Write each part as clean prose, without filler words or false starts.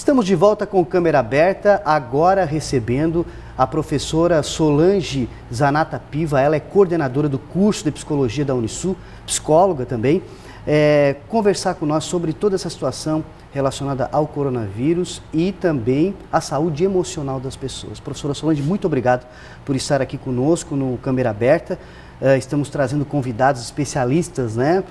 Estamos de volta com câmera aberta, agora recebendo a professora Solange Zanata Piva. Ela é coordenadora do curso de Psicologia da Unisul, psicóloga também. Conversar com nós sobre toda essa situação relacionada ao coronavírus e também a saúde emocional das pessoas. Professora Solange, muito obrigado por estar aqui conosco no câmera aberta. Estamos trazendo convidados especialistas, né,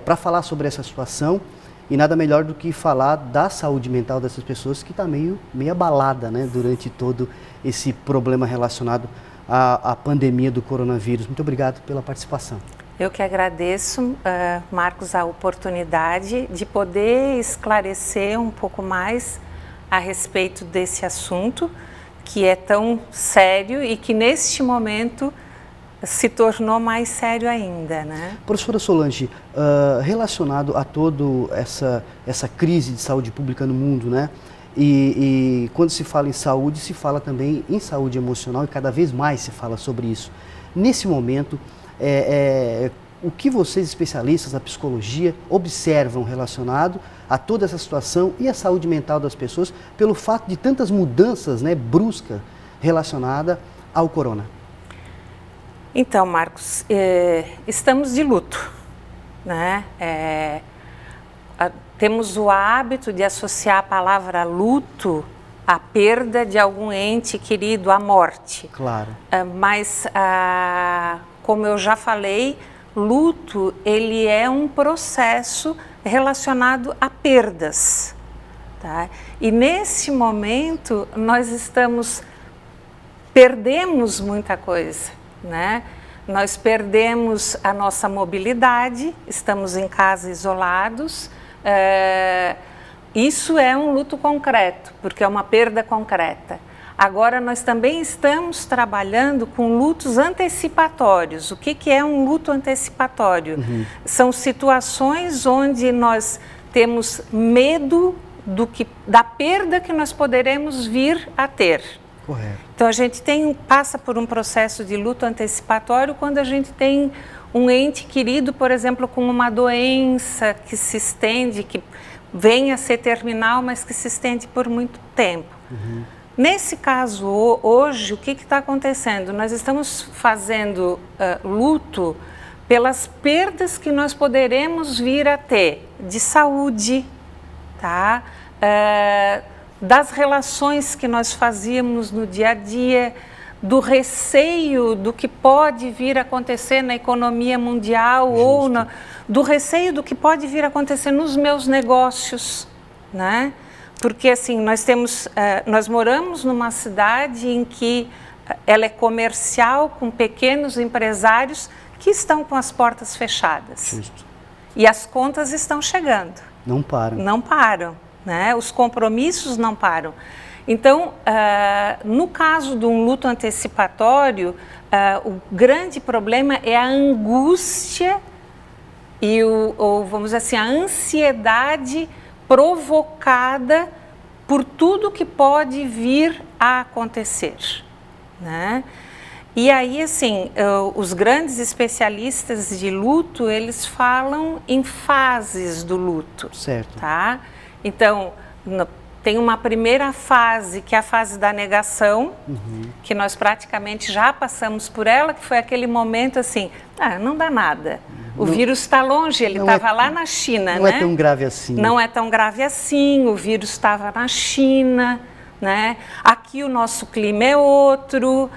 para falar sobre essa situação. E nada melhor do que falar da saúde mental dessas pessoas que está meio abalada, né, durante todo esse problema relacionado à pandemia do coronavírus. Muito obrigado pela participação. Eu que agradeço, Marcos, a oportunidade de poder esclarecer um pouco mais a respeito desse assunto que é tão sério e que neste momento se tornou mais sério ainda, né? Professora Solange, relacionado a toda essa crise de saúde pública no mundo, né? E quando se fala em saúde, se fala também em saúde emocional e cada vez mais se fala sobre isso. Nesse momento, o que vocês, especialistas da psicologia, observam relacionado a toda essa situação e a saúde mental das pessoas pelo fato de tantas mudanças, né, bruscas relacionadas ao corona? Então, Marcos, estamos de luto, né? Temos o hábito de associar a palavra luto à perda de algum ente querido, à morte. Claro. Mas, como eu já falei, luto, ele é um processo relacionado a perdas, tá? E nesse momento, perdemos muita coisa, né? Nós perdemos a nossa mobilidade, estamos em casa isolados, isso é um luto concreto, porque é uma perda concreta. Agora nós também estamos trabalhando com lutos antecipatórios. O que é um luto antecipatório? São situações onde nós temos medo da perda que nós poderemos vir a ter. Correto. Então a gente passa por um processo de luto antecipatório quando a gente tem um ente querido, por exemplo, com uma doença que se estende, que vem a ser terminal, mas que se estende por muito tempo. Nesse caso, hoje, o que está acontecendo? Nós estamos fazendo luto pelas perdas que nós poderemos vir a ter de saúde, tá? Das relações que nós fazíamos no dia a dia, do receio do que pode vir a acontecer na economia mundial. Justo. Ou do receio do que pode vir a acontecer nos meus negócios, né? Porque assim, nós moramos numa cidade em que ela é comercial, com pequenos empresários que estão com as portas fechadas. Justo. E as contas estão chegando. Não param. Não param, né? Os compromissos não param. Então, no caso de um luto antecipatório, o grande problema é a angústia e vamos dizer assim, a ansiedade provocada por tudo que pode vir a acontecer, né? E aí, assim, os grandes especialistas de luto, eles falam em fases do luto. Certo. Tá? Então, tem uma primeira fase, que é a fase da negação, que nós praticamente já passamos por ela, que foi aquele momento assim, não dá nada. O vírus está longe, ele estava lá na China, né? Não é tão grave assim. Não é tão grave assim, o vírus estava na China, né? Aqui o nosso clima é outro,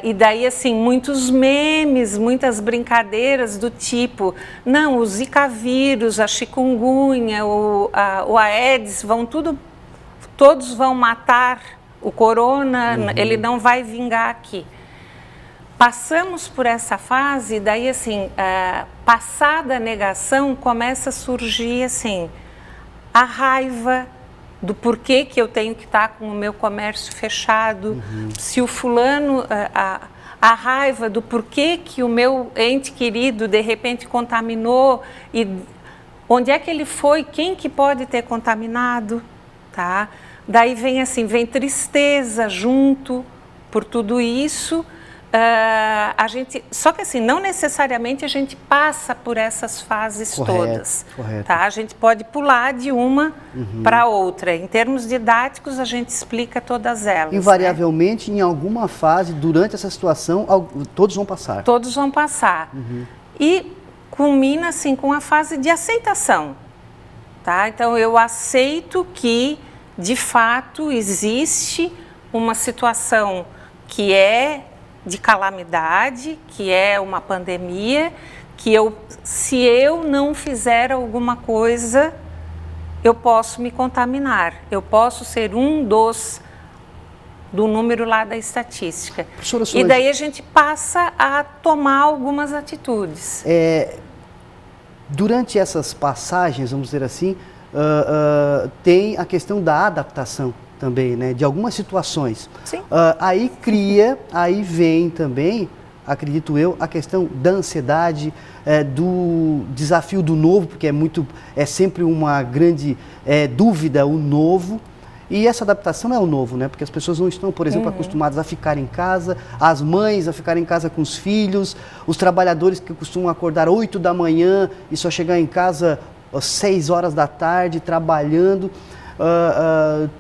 e daí assim, muitos memes, muitas brincadeiras do tipo, não, o Zika vírus, a chikungunya, o Aedes, todos vão matar o corona, ele não vai vingar aqui. Passamos por essa fase, daí assim, passada a negação, começa a surgir assim, a raiva do porquê que eu tenho que estar com o meu comércio fechado, se o fulano, a raiva do porquê que o meu ente querido de repente contaminou e onde é que ele foi, quem que pode ter contaminado, tá? Daí vem assim, vem tristeza junto por tudo isso, Só que assim, não necessariamente a gente passa por essas fases todas. Correto. Tá? A gente pode pular de uma para outra. Em termos didáticos, a gente explica todas elas. Invariavelmente, né? Em alguma fase, durante essa situação, todos vão passar. Todos vão passar. E culmina assim com a fase de aceitação. Tá? Então, eu aceito que, de fato, existe uma situação que é de calamidade, que é uma pandemia, que se eu não fizer alguma coisa, eu posso me contaminar, eu posso ser do número lá da estatística. E daí a gente passa a tomar algumas atitudes. Durante essas passagens, vamos dizer assim, tem a questão da adaptação também, né, de algumas situações. Sim. Aí vem também, acredito eu, a questão da ansiedade, do desafio do novo, porque é sempre uma grande dúvida o novo. E essa adaptação é o novo, né? Porque as pessoas não estão, por exemplo, acostumadas a ficar em casa, as mães a ficar em casa com os filhos, os trabalhadores que costumam acordar 8 da manhã e só chegar em casa às 6 horas da tarde, trabalhando.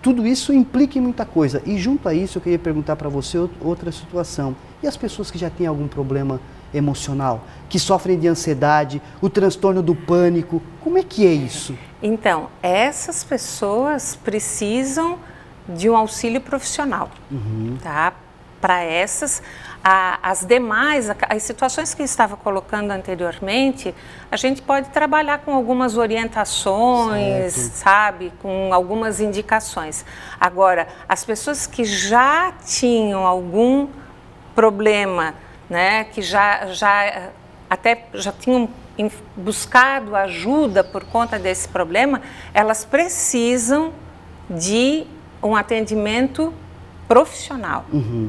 Tudo isso implica em muita coisa. E junto a isso eu queria perguntar para você outra situação. E as pessoas que já têm algum problema emocional, que sofrem de ansiedade, o transtorno do pânico, como é que é isso? Então, essas pessoas precisam de um auxílio profissional, tá? Para essas, as demais, as situações que eu estava colocando anteriormente, a gente pode trabalhar com algumas orientações, sabe? Com algumas indicações. Agora, as pessoas que já tinham algum problema, né? Que já tinham buscado ajuda por conta desse problema, elas precisam de um atendimento profissional.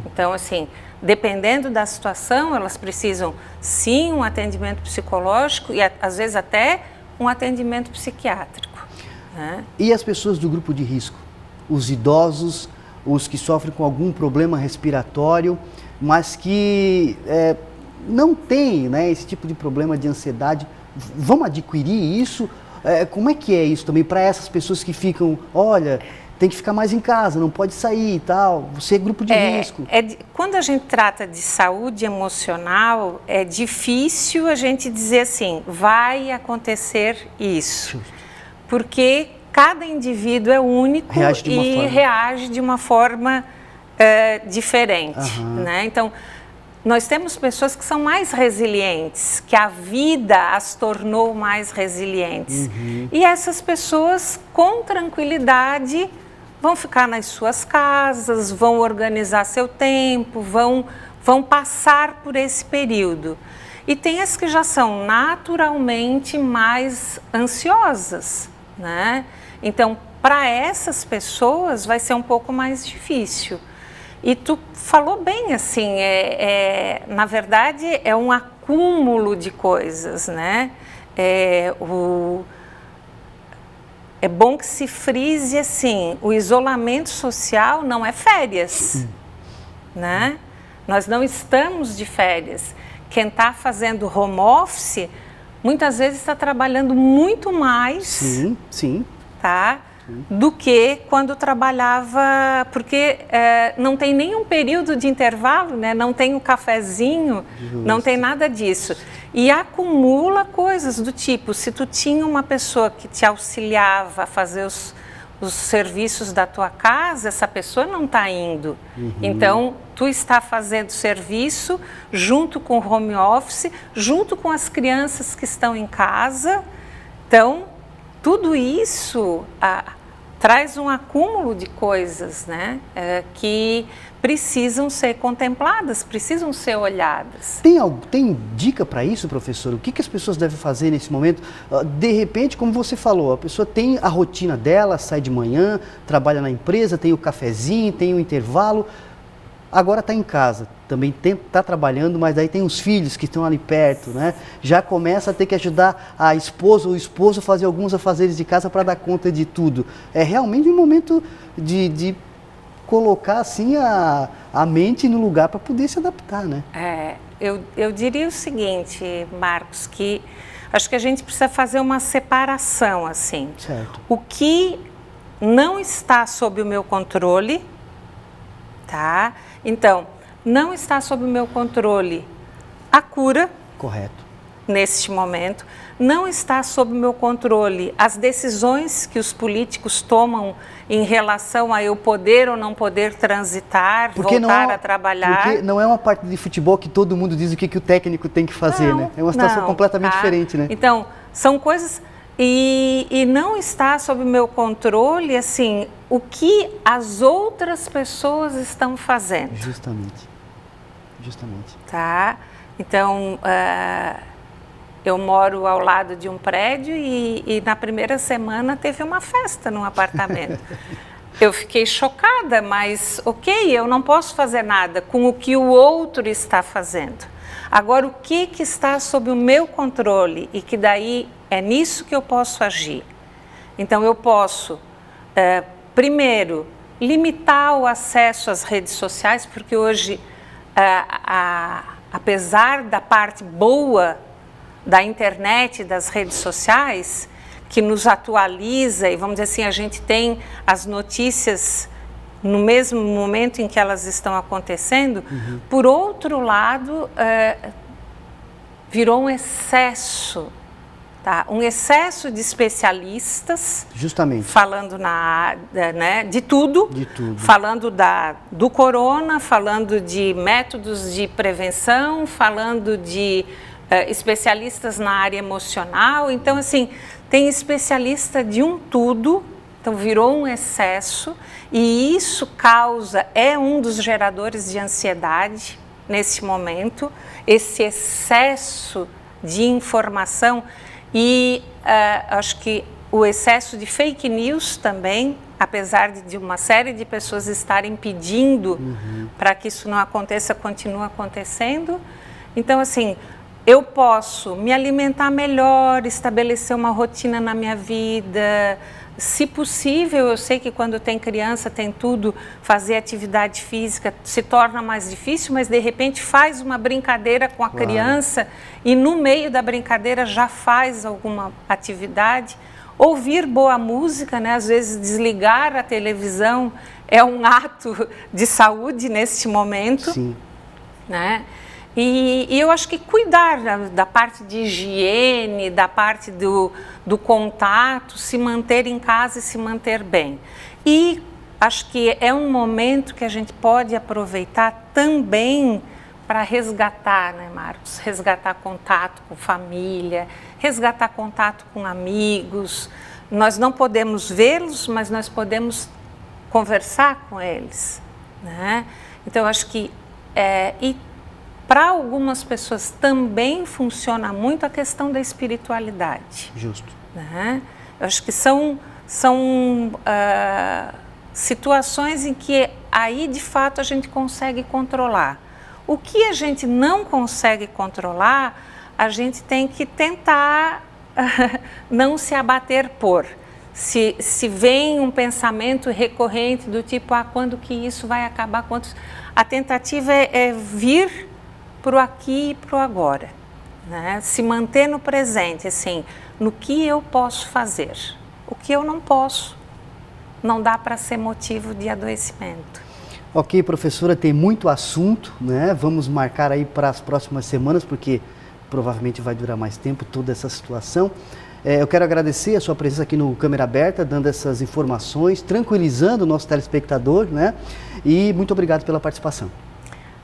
Então, assim, dependendo da situação, elas precisam, sim, um atendimento psicológico e, às vezes, até um atendimento psiquiátrico. Né? E as pessoas do grupo de risco? Os idosos, os que sofrem com algum problema respiratório, mas que não têm, né, esse tipo de problema de ansiedade, vão adquirir isso? Como é que é isso também para essas pessoas que ficam, olha, tem que ficar mais em casa, não pode sair e tal, você é grupo de risco? Quando a gente trata de saúde emocional, é difícil a gente dizer assim, vai acontecer isso, porque cada indivíduo é único reage de uma forma diferente, né? Então, nós temos pessoas que são mais resilientes, que a vida as tornou mais resilientes. E essas pessoas, com tranquilidade, vão ficar nas suas casas, vão organizar seu tempo, vão passar por esse período. E tem as que já são naturalmente mais ansiosas, né? Então, para essas pessoas vai ser um pouco mais difícil. E tu falou bem, assim, na verdade é um acúmulo de coisas, né? É bom que se frise assim, o isolamento social não é férias, né? Nós não estamos de férias. Quem está fazendo home office, muitas vezes está trabalhando muito mais, tá? Do que quando trabalhava, porque não tem nenhum período de intervalo, né? Não tem um cafezinho, não tem nada disso. E acumula coisas do tipo, se tu tinha uma pessoa que te auxiliava a fazer os serviços da tua casa, essa pessoa não está indo. Então, tu está fazendo serviço junto com o home office, junto com as crianças que estão em casa. Então, tudo isso traz um acúmulo de coisas, né, que precisam ser contempladas, precisam ser olhadas. Tem dica para isso, professor? O que as pessoas devem fazer nesse momento? De repente, como você falou, a pessoa tem a rotina dela, sai de manhã, trabalha na empresa, tem o cafezinho, tem o intervalo, agora está em casa, também está trabalhando, mas daí tem os filhos que estão ali perto, né? Já começa a ter que ajudar a esposa ou o esposo a fazer alguns afazeres de casa para dar conta de tudo. É realmente um momento de colocar assim a a mente no lugar para poder se adaptar, né? Eu diria o seguinte, Marcos, que acho que a gente precisa fazer uma separação, assim. Certo. O que não está sob o meu controle, tá? Então, não está sob o meu controle a cura. Correto. Neste momento, não está sob o meu controle as decisões que os políticos tomam em relação a eu poder ou não poder transitar, voltar a trabalhar. Porque não é uma parte de futebol que todo mundo diz o que o técnico tem que fazer, né? É uma situação completamente diferente, né? Então, são coisas... E não está sob o meu controle, assim, o que as outras pessoas estão fazendo. Justamente. Tá? Então... eu moro ao lado de um prédio e na primeira semana teve uma festa no apartamento. Eu fiquei chocada, mas ok, eu não posso fazer nada com o que o outro está fazendo. Agora, o que está sob o meu controle e que daí é nisso que eu posso agir? Então, eu posso, primeiro, limitar o acesso às redes sociais, porque hoje, apesar da parte boa da internet, das redes sociais, que nos atualiza e, vamos dizer assim, a gente tem as notícias no mesmo momento em que elas estão acontecendo. Por outro lado, virou um excesso, tá? Um excesso de especialistas, justamente, falando de tudo, falando do corona, falando de métodos de prevenção, falando de especialistas na área emocional. Então, assim, tem especialista de um tudo, então virou um excesso, e isso é um dos geradores de ansiedade nesse momento, esse excesso de informação e acho que o excesso de fake news também, apesar de uma série de pessoas estarem pedindo para que isso não aconteça, continua acontecendo. Então, assim, eu posso me alimentar melhor, estabelecer uma rotina na minha vida. Se possível, eu sei que quando tem criança, tem tudo, fazer atividade física se torna mais difícil, mas de repente faz uma brincadeira com a criança e no meio da brincadeira já faz alguma atividade. Ouvir boa música, né? Às vezes desligar a televisão é um ato de saúde neste momento. Sim. Né? E eu acho que cuidar da parte de higiene, da parte do contato, se manter em casa e se manter bem. E acho que é um momento que a gente pode aproveitar também para resgatar, né, Marcos? Resgatar contato com família, resgatar contato com amigos. Nós não podemos vê-los, mas nós podemos conversar com eles, né? Então, acho que... Para algumas pessoas também funciona muito a questão da espiritualidade. Justo. Né? Eu acho que são situações em que aí, de fato, a gente consegue controlar. O que a gente não consegue controlar, a gente tem que tentar não se abater por. Se vem um pensamento recorrente do tipo, quando que isso vai acabar? A tentativa é vir para o aqui e para o agora, né? Se manter no presente, assim, no que eu posso fazer, o que eu não posso, não dá para ser motivo de adoecimento. Ok, professora, tem muito assunto, né? Vamos marcar aí para as próximas semanas, porque provavelmente vai durar mais tempo toda essa situação. Eu quero agradecer a sua presença aqui no Câmera Aberta, dando essas informações, tranquilizando o nosso telespectador, né? E muito obrigado pela participação.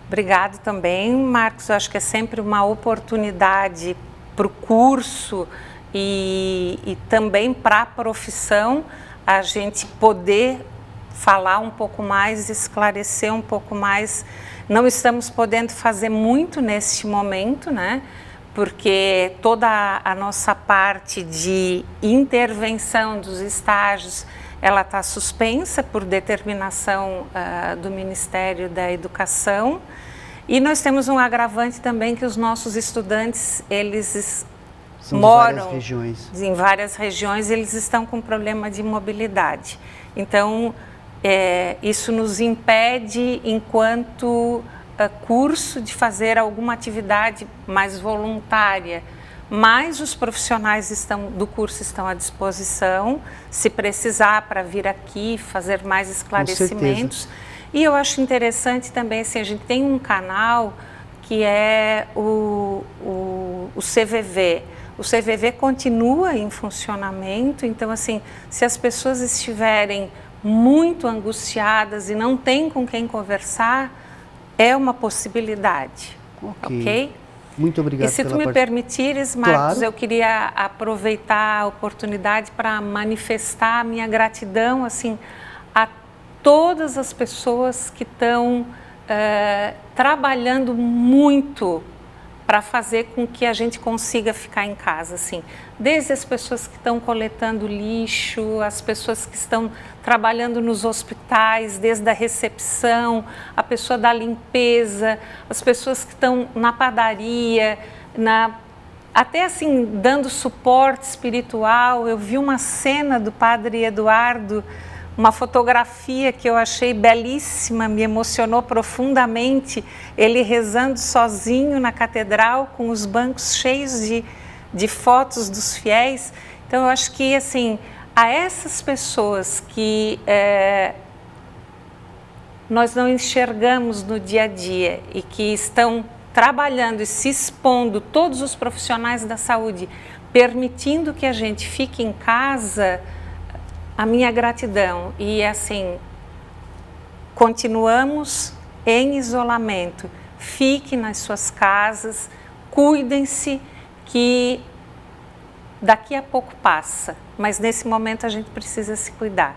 Obrigado também, Marcos. Eu acho que é sempre uma oportunidade para o curso e também para a profissão a gente poder falar um pouco mais, esclarecer um pouco mais. Não estamos podendo fazer muito neste momento, né? Porque toda a nossa parte de intervenção dos estágios, ela está suspensa por determinação do Ministério da Educação. E nós temos um agravante também que os nossos estudantes, eles moram em várias regiões, eles estão com problema de mobilidade. Então, isso nos impede, enquanto curso, de fazer alguma atividade mais voluntária, mas os profissionais do curso estão à disposição, se precisar, para vir aqui fazer mais esclarecimentos. E eu acho interessante também, assim, a gente tem um canal que é o CVV. O CVV continua em funcionamento, então, assim, se as pessoas estiverem muito angustiadas e não têm com quem conversar, é uma possibilidade, ok? Muito obrigado. E se tu me permitires, Marcos, claro. Eu queria aproveitar a oportunidade para manifestar a minha gratidão, assim, a todas as pessoas que estão trabalhando muito para fazer com que a gente consiga ficar em casa, assim. Desde as pessoas que estão coletando lixo, as pessoas que estão trabalhando nos hospitais, desde a recepção, a pessoa da limpeza, as pessoas que estão na padaria, até assim, dando suporte espiritual. Eu vi uma cena do Padre Eduardo, uma fotografia que eu achei belíssima, me emocionou profundamente, ele rezando sozinho na catedral, com os bancos cheios de fotos dos fiéis. Então, eu acho que, assim, a essas pessoas que nós não enxergamos no dia a dia e que estão trabalhando e se expondo, todos os profissionais da saúde, permitindo que a gente fique em casa, a minha gratidão. E assim, continuamos em isolamento, fiquem nas suas casas, cuidem-se, que daqui a pouco passa, mas nesse momento a gente precisa se cuidar.